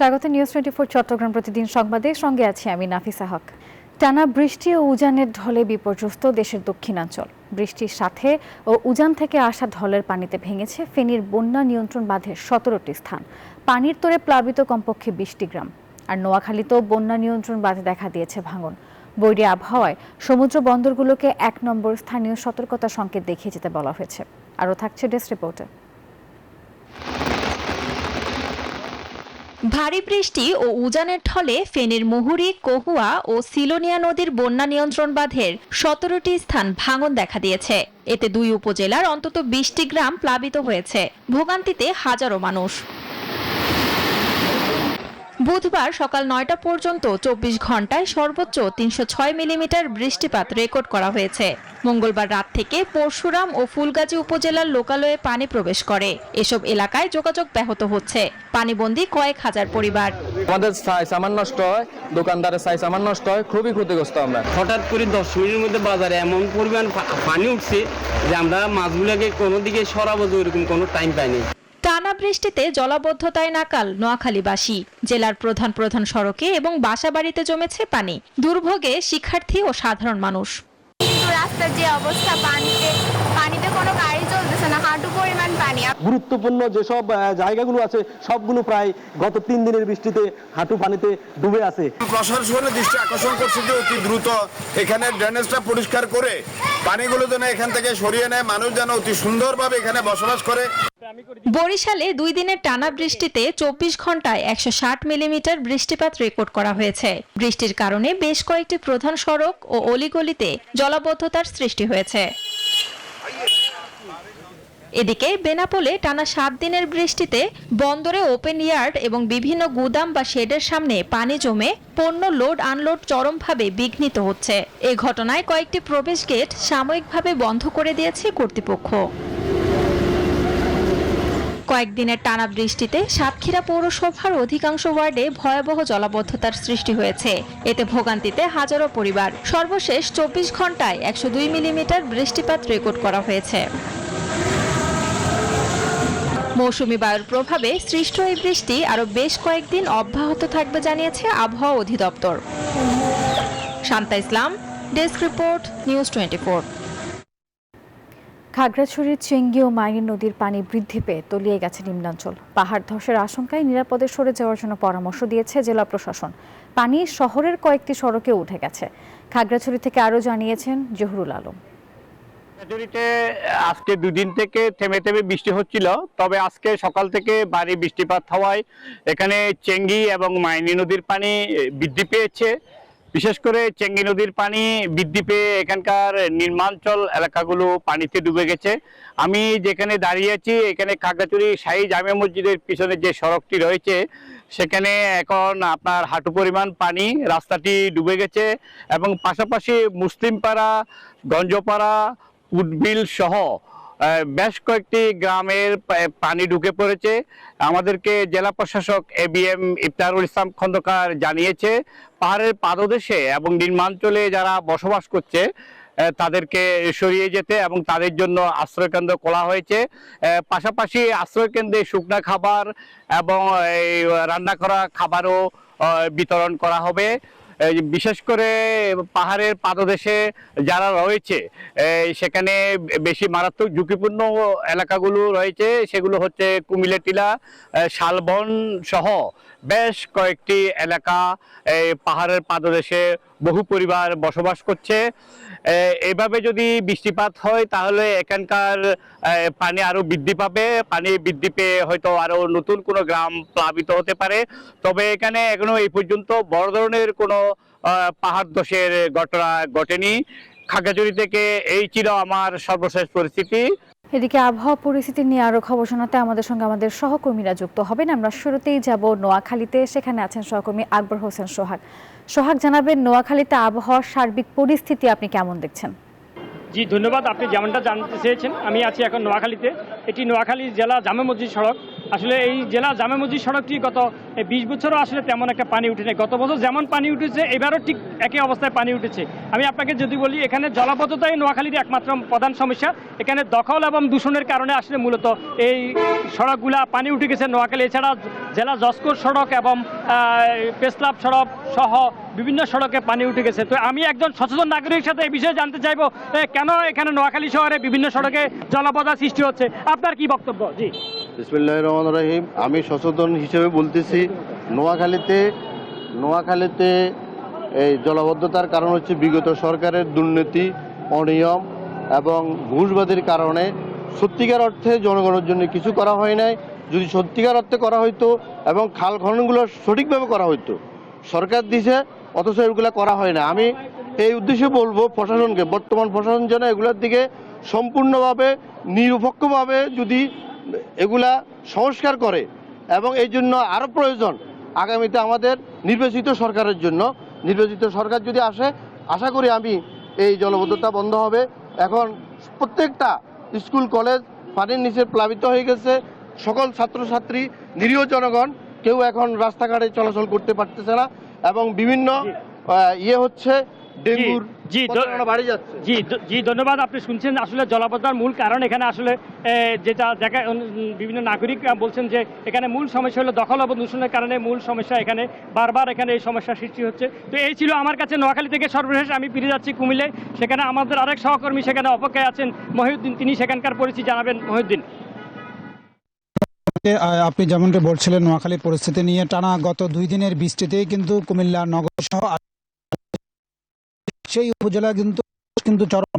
স্বাগত নিউজ 24 চট্টগ্রাম প্রতিদিন সংবাদে সঙ্গে আছি আমি নাফিসা হক। টানা বৃষ্টি ও উজানের ঢলে বিপর্যস্ত দেশের দক্ষিণাঞ্চল। বৃষ্টির সাথে ও উজান থেকে আসা ঢলের পানিতে ভেঙেছে ফেনীর বন্যা নিয়ন্ত্রণ বাঁধের 17টি স্থান। পানির তোড়ে প্লাবিত কমপক্ষে 20টি গ্রাম। আর নোয়াখালীতেও বন্যা নিয়ন্ত্রণ বাঁধে দেখা দিয়েছে ভাঙন। বৈরী আবহাওয়ায় সমুদ্র বন্দরগুলোকে 1 নম্বর স্থানীয় সতর্কতা সংকেত দেখিয়ে যেতে বলা হয়েছে। আরও থাকছে ডেস্ক রিপোর্টে। ভারী বৃষ্টি ও উজানের ঢলে ফেনীর মুহুরী, কহুয়া ও সিলোনিয়া নদীর বন্যা নিয়ন্ত্রণ বাঁধের 17টি স্থান ভাঙন দেখা দিয়েছে। এতে 2 উপজেলার অন্তত 20টি গ্রাম প্লাবিত হয়েছে। ভোগান্তিতে হাজারো মানুষ। বুধবার সকাল 9টা পর্যন্ত 24 ঘন্টায় সর্বোচ্চ 306 মিলিমিটার বৃষ্টিপাত রেকর্ড করা হয়েছে। মঙ্গলবার রাত থেকে পরশুরাম ও ফুলগাজী উপজেলার লোকালয়ে পানি প্রবেশ করে। এসব এলাকায় যোগাযোগ ব্যাহত হচ্ছে। পানিবন্দী কয়েক হাজার পরিবার। আমাদের সাইজ আমার নষ্ট হয়, দোকানদারের সাইজ আমার নষ্ট হয়, খুবই ক্ষতিগ্রস্ত আমরা। হঠাৎ করে 10 মিনিটের মধ্যে বাজারে এমন পরিমাণ পানি উঠছে যে আমরা মাছগুলোকে কোনো দিকে সরাবো এরকম কোনো টাইম পাইনি। টানা বৃষ্টিতে জলাবদ্ধতায় নাকাল নোয়াখালীবাসী। জেলার প্রধান সড়কে এবং বাসাবাড়িতে জমেছে পানি। দুর্ভোগে শিক্ষার্থী ও সাধারণ মানুষ। কিন্তু রাস্তার যে অবস্থা, পানিতে কোনো গাড়ি চলতেছে না, হাঁটু পরিমাণ পানি। গুরুত্বপূর্ণ যেসব জায়গাগুলো আছে সবগুলো প্রায় গত 3 দিনের বৃষ্টিতে হাঁটু পানিতে ডুবে আছে। প্রশাসনের দৃষ্টি আকর্ষণ করছে যে অতি দ্রুত এখানে ড্রেনেজটা পরিষ্কার করে পানিগুলো যেন এখান থেকে সরিয়ে নেয়, মানুষ যেন অতি সুন্দরভাবে এখানে বসবাস করে। বরিশালে 2 দিনের টানা বৃষ্টিতে 24 ঘন্টায় 160 মিলিমিটার বৃষ্টিপাত রেকর্ড করা হয়েছে। বৃষ্টির কারণে বেশ কয়েকটি প্রধান সড়ক ও অলিগলিতে জলাবদ্ধতার সৃষ্টি হয়েছে। এদিকে বেনাপোলে টানা 7 দিনের বৃষ্টিতে বন্দরে ওপেন ইয়ার্ড এবং বিভিন্ন গুদাম বা শেডের সামনে পানি জমে পণ্য লোড আনলোড চরমভাবে বিঘ্নিত হচ্ছে। এ ঘটনায় কয়েকটি প্রবেশ গেট সাময়িকভাবে বন্ধ করে দিয়েছে কর্তৃপক্ষ। কয়েকদিনের টানা বৃষ্টিতে সাতক্ষীরা পৌরসভার অধিকাংশ ওয়ার্ডে ভয়াবহ জলাবদ্ধতার সৃষ্টি হয়েছে। এতে ভোগান্তিতে হাজারো পরিবার। সর্বশেষ 24 ঘন্টায় 102 মিলিমিটার বৃষ্টিপাত রেকর্ড করা হয়েছে। মৌসুমী বায়ুর প্রভাবে সৃষ্ট এই বৃষ্টি আরও বেশ কয়েকদিন অব্যাহত থাকবে জানিয়েছে আবহাওয়া অধিদপ্তর। শান্তা ইসলাম, ডেস্ক রিপোর্ট, নিউজ 24। খাগড়াছড়ির চেঙ্গি ও মাইনী নদীর পানি বৃদ্ধি পেয়ে তলিয়ে গেছে নিম্নাঞ্চল। পাহাড় ধসের আশঙ্কায় নিরাপদে সরে যাওয়ার জন্য পরামর্শ দিয়েছে জেলা প্রশাসন। পানি শহরের কয়েকটি সড়কে উঠে গেছে। খাগড়াছড়ি থেকে আরও জানিয়েছেন জহুরুল আলম। খাগড়াছড়িতে আজকে 2 দিন থেকে থেমে থেমে বৃষ্টি হচ্ছিল, তবে আজকে সকাল থেকে ভারী বৃষ্টিপাত হওয়ায় এখানে চেঙ্গি এবং মাইনী নদীর পানি বৃদ্ধি পেয়েছে। বিশেষ করে চেঙ্গি নদীর পানি বৃদ্ধি পেয়ে এখানকার নিম্নাঞ্চল এলাকাগুলো পানিতে ডুবে গেছে। আমি যেখানে দাঁড়িয়ে আছি এখানে খাগড়াছড়ি শাহী জামে মসজিদের পিছনে যে সড়কটি রয়েছে সেখানে এখন আপনার হাঁটু পরিমাণ পানি, রাস্তাটি ডুবে গেছে এবং পাশাপাশি মুসলিমপাড়া, গঞ্জপাড়া, উডবিল সহ বেশ কয়েকটি গ্রামের পানি ঢুকে পড়েছে। আমাদেরকে জেলা প্রশাসক ABM ইফতারুল ইসলাম খন্দকার জানিয়েছে পাহাড়ের পাদদেশে এবং নিম্নাঞ্চলে যারা বসবাস করছে তাদেরকে সরিয়ে যেতে এবং তাদের জন্য আশ্রয়কেন্দ্র খোলা হয়েছে। পাশাপাশি আশ্রয়কেন্দ্রে শুকনা খাবার এবং রান্না করা খাবারও বিতরণ করা হবে। বিশেষ করে পাহাড়ের পাদদেশে যারা রয়েছে সেখানে বেশি মারাত্মক ঝুঁকিপূর্ণ এলাকাগুলো রয়েছে, সেগুলো হচ্ছে কুমিল্লা টিলা, শালবন সহ বেশ কয়েকটি এলাকা। পাহাড়ের পাদদেশে বহু পরিবার বসবাস করছে। এভাবে যদি বৃষ্টিপাত হয় তাহলে এখানকার পানি আরো বৃদ্ধি পাবে। পানি বৃদ্ধি পেয়ে হয়তো আরো নতুন কোনো গ্রাম প্লাবিত হতে পারে। তবে এখানে এখনো এই পর্যন্ত বড় ধরনের কোনো পাহাড় ধসের ঘটনা ঘটেনি। খাগড়াছড়ি থেকে এই ছিল আমার সর্বশেষ পরিস্থিতি। এদিকে আবহাওয়া পরিস্থিতি নিয়ে আরো খবর শোনাতে আমাদের সঙ্গে আমাদের সহকর্মীরা যুক্ত হবেন। আমরা শুরুতেই যাব নোয়াখালীতে। সেখানে আছেন সহকর্মী আকবর হোসেন সোহাগ। সোহাগ, জানাবেন নোয়াখালীতে আবহাওয়ার সার্বিক পরিস্থিতি আপনি কেমন দেখছেন? জি ধন্যবাদ। আপনি যেমনটা জানতে চেয়েছেন, আমি আছি এখন নোয়াখালীতে। এটি নোয়াখালী জেলা জামে মসজিদ সড়ক। আসলে এই জেলা জামে মসজিদ সড়কটি গত 20 বছরও আসলে তেমন একটা পানি উঠেনি। গত বছর যেমন পানি উঠেছে এবারও ঠিক একই অবস্থায় পানি উঠেছে। আমি আপনাকে যদি বলি, এখানে জলাবদ্ধতাই নোয়াখালীর একমাত্র প্রধান সমস্যা। এখানে দখল এবং দূষণের কারণে আসলে মূলত এই সড়কগুলা পানি উঠে গেছে নোয়াখালী। এছাড়া জেলা জসকোর সড়ক এবং পেসলাভ সড়ক সহ বিভিন্ন সড়কে পানি উঠে গেছে। তো আমি একজন সচেতন নাগরিকের সাথে এই বিষয়ে জানতে চাইবো, কেন এখানে নোয়াখালী শহরে বিভিন্ন সড়কে জলাবদ্ধতা সৃষ্টি হচ্ছে, আপনার কি বক্তব্য? জি বিসমিল্লাহির রহমানির রহিম। আমি সচেতন হিসেবে বলতেছি, নোয়াখালীতে এই জলাবদ্ধতার কারণ হচ্ছে বিগত সরকারের দুর্নীতি, অনিয়ম এবং ঘুষবাজির কারণে সত্যিকার অর্থে জনগণের জন্য কিছু করা হয় নাই। যদি সত্যিকার অর্থে করা হইতো এবং খাল খননগুলো সঠিকভাবে করা হইতো, সরকার দিছে অথচ এগুলো করা হয় না। আমি এই উদ্দেশ্যে বলবো প্রশাসনকে, বর্তমান প্রশাসন যেন এগুলোর দিকে সম্পূর্ণভাবে নিরপেক্ষভাবে যদি এগুলা সংস্কার করে, এবং এই জন্য আরও প্রয়োজন আগামীতে আমাদের নির্বাচিত সরকারের জন্য, নির্বাচিত সরকার যদি আসে, আশা করি আমি এই জলাবদ্ধতা বন্ধ হবে। এখন প্রত্যেকটা স্কুল কলেজ পানির নিচে প্লাবিত হয়ে গেছে। সকল ছাত্রছাত্রী, নিরীহ জনগণ কেউ এখন রাস্তাঘাটে চলাচল করতে পারতেছে না, এবং বিভিন্ন হচ্ছে ডেঙ্গুর বাড়ি যাচ্ছে। জি ধন্যবাদ। আপনি শুনছেন আসলে জলাবদ্ধতার মূল কারণ এখানে আসলে যেটা দেখা বিভিন্ন নাগরিক বলছেন যে এখানে মূল সমস্যা হলো দখল এবং দূষণের কারণে মূল সমস্যা। এখানে বারবার এখানে এই সমস্যার সৃষ্টি হচ্ছে। তো এই ছিল আমার কাছে নোয়াখালী থেকে সর্বশেষ। আমি ফিরে যাচ্ছি কুমিল্লায়। সেখানে আমাদের আরেক সহকর্মী সেখানে অপেক্ষায় আছেন, মহিউদ্দিন। তিনি সেখানকার পরিস্থিতি জানাবেন। মহিউদ্দিন, আপনি যেমনটি বলছিলেন নোয়াখালীর পরিস্থিতি নিয়ে, টানা গত 2 দিনের বৃষ্টিতেই কিন্তু কুমিল্লা নগর সহ সেই উপজেলা কিন্তু চরম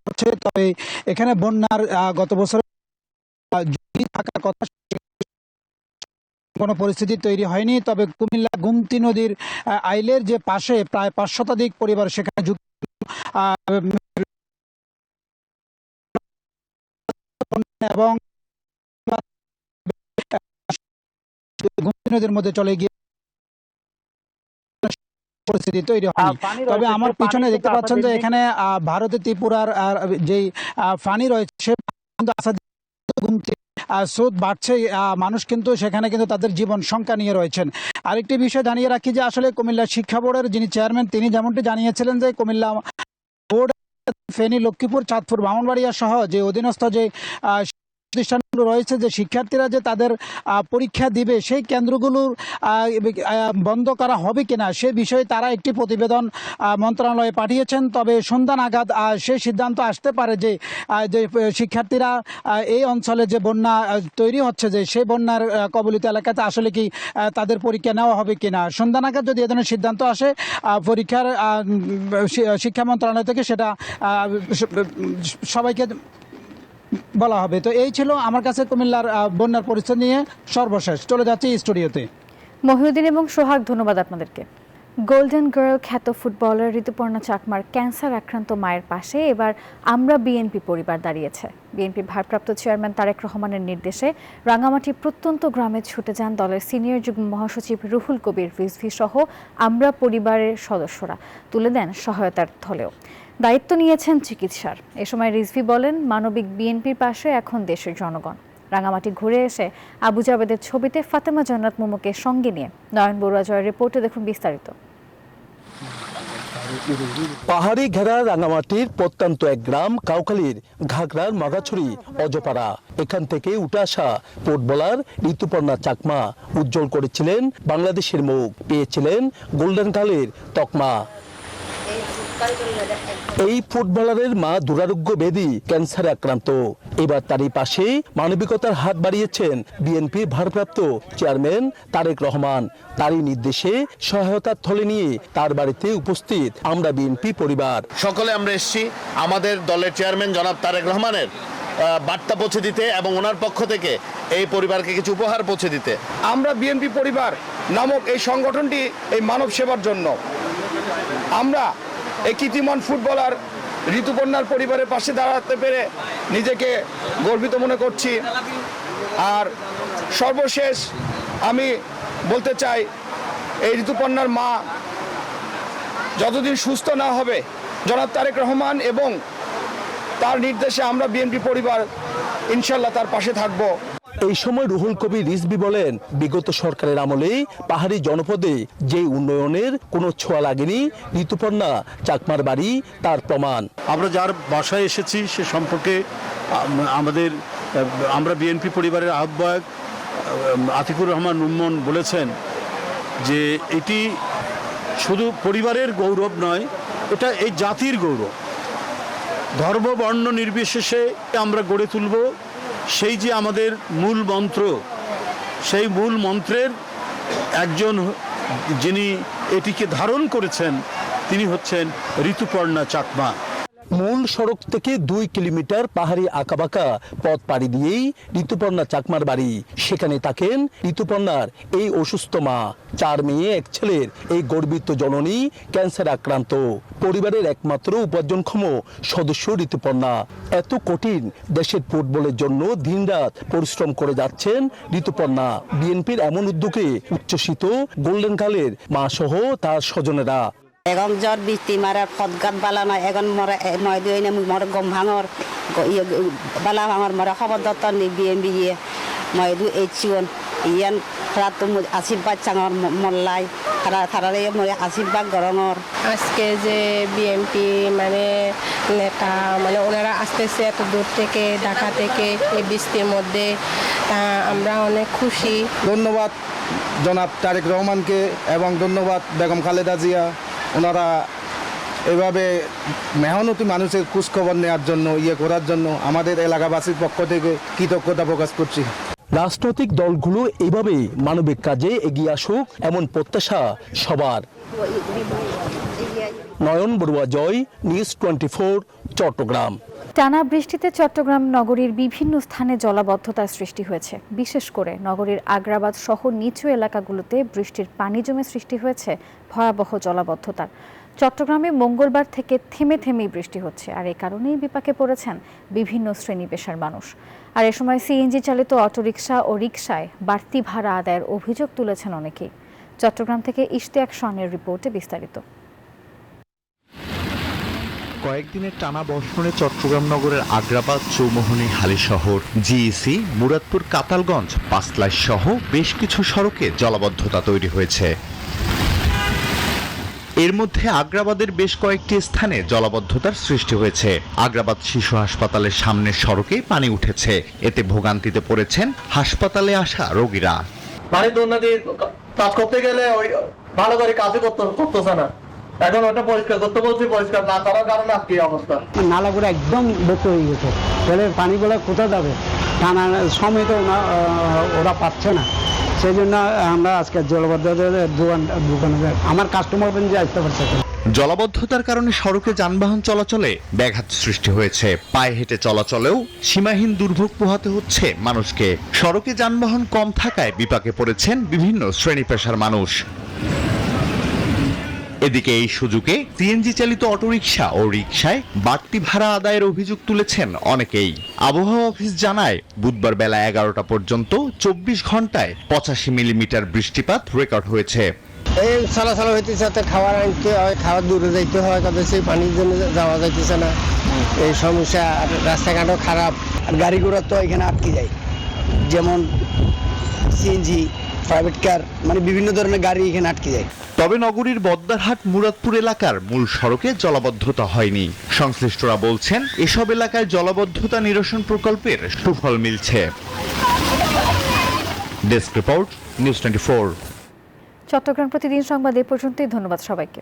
হচ্ছে। তবে এখানে বন্যার গত বছর থাকার কথা কোনো পরিস্থিতি তৈরি হয়নি। তবে কুমিল্লা গুমতি নদীর আইলের যে পাশে প্রায় 5 শতাধিক পরিবার সেখানে এবং গুমতি নদীর মধ্যে চলে গিয়ে পরিস্থিতি তৈরি হয়নি। তবে আমার পিছনে দেখতে পাচ্ছেন যে এখানে ভারতের ত্রিপুরার যেই ফানি রয়েছে, স্রোত বাড়ছে, মানুষ কিন্তু সেখানে কিন্তু তাদের জীবন শঙ্কা নিয়ে রয়েছেন। আরেকটি বিষয় জানিয়ে রাখি যে আসলে কুমিল্লা শিক্ষা বোর্ডের যিনি চেয়ারম্যান, তিনি যেমনটি জানিয়েছিলেন যে কুমিল্লা বোর্ড, ফেনী, লক্ষ্মীপুর, চাঁদপুর, ব্রাহ্মণবাড়িয়া সহ যে অধীনস্থ যে প্রতিষ্ঠানগুলো রয়েছে, যে শিক্ষার্থীরা যে তাদের পরীক্ষা দিবে, সেই কেন্দ্রগুলোর বন্ধ করা হবে কিনা সে বিষয়ে তারা একটি প্রতিবেদন মন্ত্রণালয়ে পাঠিয়েছেন। তবে সন্ধ্যা নাগাদ সেই সিদ্ধান্ত আসতে পারে যে শিক্ষার্থীরা এই অঞ্চলে যে বন্যা তৈরি হচ্ছে, যে সেই বন্যার কবলিত এলাকাতে আসলে কি তাদের পরীক্ষা নেওয়া হবে কিনা। সন্ধ্যা নাগাদ যদি এ ধরনের সিদ্ধান্ত আসে, পরীক্ষার শিক্ষা মন্ত্রণালয় থেকে সেটা সবাইকে বলা হবে। তো এই ছিল আমার কাছে কুমিল্লার বন্যার পরিস্থিতি নিয়ে সর্বশেষ। চলে যাচ্ছি স্টুডিওতে। মহিউদ্দিন এবং সোহাগ, ধন্যবাদ আপনাদেরকে। গোল্ডেন গার্ল খ্যাত ফুটবলার ঋতুপর্ণা চাকমার ক্যান্সার আক্রান্ত মায়ের পাশে এবার আমরা বিএনপি পরিবার দাঁড়িয়েছে। বিএনপির ভারপ্রাপ্ত চেয়ারম্যান তারেক রহমানের নির্দেশে রাঙামাটি প্রত্যন্ত গ্রামে ছুটে যান দলের সিনিয়র যুগ্ম মহাসচিব রুহুল কবির রিজভী সহ আমরা পরিবারের সদস্যরা। তুলে দেন সহায়তার থলেও, দায়িত্ব নিয়েছেন চিকিৎসার। এ সময় রিজভী বলেন, মানবিক বিএনপির পাশে এখন দেশের জনগণ। রাঙামাটি ঘুরে এসে আবু জাবেদের ছবিতে ফাতেমা জান্নাত মোমোকে সঙ্গে নিয়ে নয়ন বড়ুয়া জয়ের রিপোর্টে দেখুন বিস্তারিত। পাহাড়ি ঘেরা রাঙামাটির প্রত্যন্ত এক গ্রাম কাউখালীর ঘাগড়ার মাগাছড়ি অজপাড়া। এখান থেকে উঠে আসা ফুটবলার ঋতুপর্ণা চাকমা উজ্জ্বল করেছিলেন বাংলাদেশের মুখ, পেয়েছিলেন গোল্ডেন গার্লের তকমা। এই ফুটবলারের মা দুরারোগ্য ব্যাধি ক্যান্সারে আক্রান্ত। এবার তারই পাশে মানবিকতার হাত বাড়িয়েছেন বিএনপির ভারপ্রাপ্ত চেয়ারম্যান তারেক রহমান। তারই নির্দেশে সহায়তার থলে নিয়ে তার বাড়িতে উপস্থিত আমরা বিএনপি পরিবার। সকলে আমরা এসেছি আমাদের দলের চেয়ারম্যান জনাব তারেক রহমানের বার্তা পৌঁছে দিতে এবং ওনার পক্ষ থেকে এই পরিবারকে কিছু উপহার পৌঁছে দিতে। আমরা বিএনপি পরিবার নামক এই সংগঠনটি এই মানব সেবার জন্য আমরা এই কীর্তিমান ফুটবলার ঋতুপর্ণার পরিবারের পাশে দাঁড়াতে পেরে নিজেকে গর্বিত মনে করছি। আর সর্বশেষ আমি বলতে চাই, এই ঋতুপর্ণার মা যতদিন সুস্থ না হবে, জনাব তারেক রহমান এবং তার নির্দেশে আমরা বিএনপি পরিবার ইনশাল্লাহ তার পাশে থাকবো। এই সময় রুহুল কবির রিজভী বলেন, বিগত সরকারের আমলে পাহাড়ি জনপদে যে উন্নয়নের কোনো ছোঁয়া লাগেনি, ঋতুপর্ণা চাকমার বাড়ি তার প্রমাণ। আমরা যার বাসায় এসেছি সে সম্পর্কে আমরা বিএনপি পরিবারের আহ্বায়ক আতিকুর রহমান রুম্মন বলেছেন যে এটি শুধু পরিবারের গৌরব নয়, এটা এই জাতির গৌরব। ধর্ম বর্ণ নির্বিশেষে আমরা গড়ে তুলব সেই যে আমাদের মূল মন্ত্র, সেই মূল মন্ত্রের একজন যিনি এটিকে ধারণ করেছেন তিনি হচ্ছেন ঋতুপর্ণা চাকমা। মূল সড়ক থেকে 2 কিলোমিটার পাহাড়ি আঁকাবাঁকা পথ পাড়ি দিয়েই ঋতুপর্ণা চাকমার বাড়ি। সেখানে থাকেন ঋতুপর্ণার এই অসুস্থ মা। 4 মেয়ে 1 ছেলের এই গর্বিত জননী ক্যান্সার আক্রান্ত। পরিবারের একমাত্র উপার্জনক্ষম সদস্য ঋতুপর্ণা। এত কঠিন দেশের ফুটবলের জন্য দিনরাত পরিশ্রম করে যাচ্ছেন ঋতুপর্ণা। বিএনপির এমন উদ্যোগে উচ্ছ্বসিত গোল্ডেন কালের মা সহ তার স্বজনেরা। এখন জ্বর বৃষ্টি মারার পদগাত বালা নয়, এখন মরে নয় দুই মরে গম ভাঙর বালা ভাঙর মরে খবর দত্ত নি বিএমবি ইয়ে ময় দু এইচিওন ইয়ান রাত আশীর্বাদ চাঙর মল্লাই থারারে মরে আশীর্বাদ গরঙর। আজকে যে বিএমপি মানে নেতা মানে ওনারা আসতেছে এত দূর থেকে, ঢাকা থেকে এই বৃষ্টির মধ্যে, আমরা অনেক খুশি। ধন্যবাদ জনাব তারেক রহমানকে এবং ধন্যবাদ বেগম খালেদা জিয়া। ওনারা এভাবে মেহনতি মানুষের খোঁজখবর নেওয়ার জন্য করার জন্য আমাদের এলাকাবাসীর পক্ষ থেকে কৃতজ্ঞতা প্রকাশ করছি। রাজনৈতিক দলগুলো এভাবে মানবিক কাজে এগিয়ে আসুক এমন প্রত্যাশা সবার। নয়ন বড়ুয়া জয়, নিউজ 24, চট্টগ্রাম। টানা বৃষ্টিতে চট্টগ্রাম নগরীর বিভিন্ন স্থানে জলাবদ্ধতার সৃষ্টি হয়েছে। বিশেষ করে নগরীর আগ্রাবাদ সহ নিচু এলাকাগুলোতে বৃষ্টির পানি জমে সৃষ্টি হয়েছে ভয়াবহ জলাবদ্ধতার। চট্টগ্রামে মঙ্গলবার থেকে থেমে থেমেই বৃষ্টি হচ্ছে, আর এই কারণেই বিপাকে পড়েছেন বিভিন্ন শ্রেণী পেশার মানুষ। আর এ সময় সিএনজি চালিত অটোরিকশা ও রিকশায় বাড়তি ভাড়া আদায়ের অভিযোগ তুলেছেন অনেকেই। চট্টগ্রাম থেকে ইশতিয়াক শানের রিপোর্টে বিস্তারিত। কয়েকদিনের টানা বর্ষণে চট্টগ্রাম নগরের আগ্রাবাদ, চৌমোহনী, হালিশহর, জিইসি, মুরাদপুর, কাতালগঞ্জ, পাঁচলাইশ সহ বেশ কিছু সড়কে জলাবদ্ধতা তৈরি হয়েছে। এর মধ্যে আগ্রাবাদের বেশ কয়েকটি স্থানে জলাবদ্ধতার সৃষ্টি হয়েছে। আগ্রাবাদ শিশু হাসপাতালের সামনের সড়কে পানি উঠেছে। এতে ভোগান্তিতে পড়েছেন হাসপাতালে আসা রোগীরা। পানি দুর্নীতি কাজ করতে গেলে ওই ভালো করে কাজই করতেছে না। এখন ওটা পরিষ্কার করতে বলছি, পরিষ্কার না করার কারণে আজকে অবস্থা। নালাগুলো একদম বন্ধ হয়ে গেছে, তাহলে পানিগুলো কোথায় যাবে? টানা সময় তো ওরা পাচ্ছে না, সেই জন্য আমরা আজকে জলবদ্ধতার দোকানে আমার কাস্টমার যে আসতে পারছে। জলাবদ্ধতার কারণে সড়কে যানবাহন চলাচলে ব্যাঘাত সৃষ্টি হয়েছে। পায়ে হেঁটে চলাচলেও সীমাহীন দুর্ভোগ পোহাতে হচ্ছে মানুষকে। সড়কে যানবাহন কম থাকায় বিপাকে পড়েছেন বিভিন্ন শ্রেণী পেশার মানুষ। এদিকে এই সুযোগে সিএনজি চালিত অটোরিকশা ও রিকশায় বাড়তি ভাড়া আদায়ের অভিযোগ তুলেছেন অনেকেই। আবহাওয়া অফিস জানায়, বুধবার বেলা 11টা পর্যন্ত 24 ঘন্টায় 85 মিলিমিটার বৃষ্টিপাত রেকর্ড হয়েছে। এই চলাচল হইতেছে, খাওয়ার আনতে হয়, খাওয়ার দূরে যাইতে হয়, তাদের সেই পানির জন্য যাওয়া যাইতেছে না, এই সমস্যা। রাস্তাঘাটও খারাপ, আর গাড়ি ঘোড়া তো এখানে আটকে যায়, যেমন সিএনজি, প্রাইভেট কার, মানে বিভিন্ন ধরনের গাড়ি এখানে আটকে যায়। তবে নগরীর বদ্দারহাট, মুরাদপুর এলাকার মূল সড়কে জলাবদ্ধতা হয়নি। সংশ্লিষ্টরা বলছেন, এসব এলাকায় জলাবদ্ধতা নিরসন প্রকল্পের সুফল মিলছে। Desk report, news 24। চট্টগ্রাম প্রতিদিন সংবাদ এ পর্যন্তই। ধন্যবাদ সবাইকে।